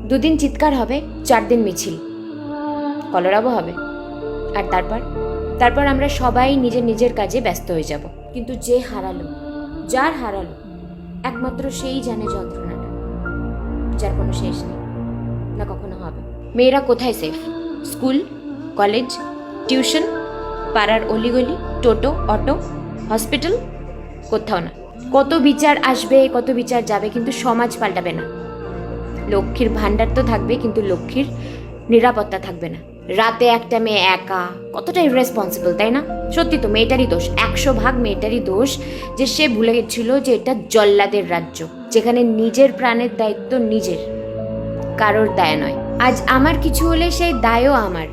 2 দিন চিৎকার হবে, 4 দিন মিছিল, কলরব হবে, আর তারপর আমরা সবাই নিজের নিজের কাজে ব্যস্ত হয়ে যাব। কিন্তু যে হারালো, যার হারালো, একমাত্র সেই জানে যন্ত্রণাটা, যার কোনো শেষ নেই, না কখনো হবে। মেয়েরা কোথায় সেফ? স্কুল, কলেজ, টিউশন, পাড়ার অলিগলি, টোটো, অটো, হসপিটাল? কোথাও না। কত বিচার আসবে, কত বিচার যাবে, কিন্তু সমাজ পাল্টাবে না। লক্ষ্মীর ভাণ্ডার তো থাকবে, কিন্তু লক্ষ্মীর নিরাপত্তা থাকবে না। রাতে একটা মেয়ে একা, কতটা ইররেসপন্সিবল, তাই না? সত্যি তো মেয়েটারই দোষ, 100% মেয়েটারই দোষ, যে সে ভুলে গেছিল যে এটা জল্লাদের রাজ্য, যেখানে নিজের প্রাণের দায়িত্ব নিজের, কারোর দায় নয়। আজ আমার কিছু হলে সেই দায়ও আমার,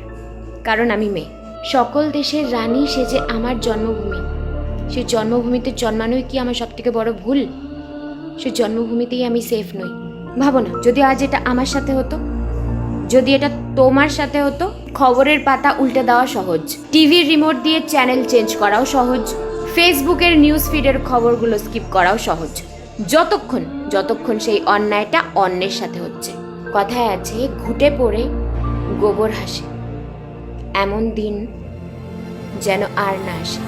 কারণ আমি মেয়ে। সকল দেশের রানী সে যে আমার জন্মভূমি, সে জন্মভূমিতে জন্মানোই কি আমার সবথেকে বড় ভুল? সে জন্মভূমিতেই আমি সেফ নই। ভাবো না, যদি আজ এটা আমার সাথে হতো, যদি এটা তোমার সাথে হতো। খবরের পাতা উল্টে দেওয়া সহজ, টিভির রিমোট দিয়ে চ্যানেল চেঞ্জ করাও সহজ, ফেসবুকের নিউজ ফিডের খবরগুলো স্কিপ করাও সহজ, যতক্ষণ সেই অন্যায়টা অন্যের সাথে হচ্ছে। কথায় আছে, ঘুটে পড়ে গোবর হাসে, এমন দিন যেন আর না আসে।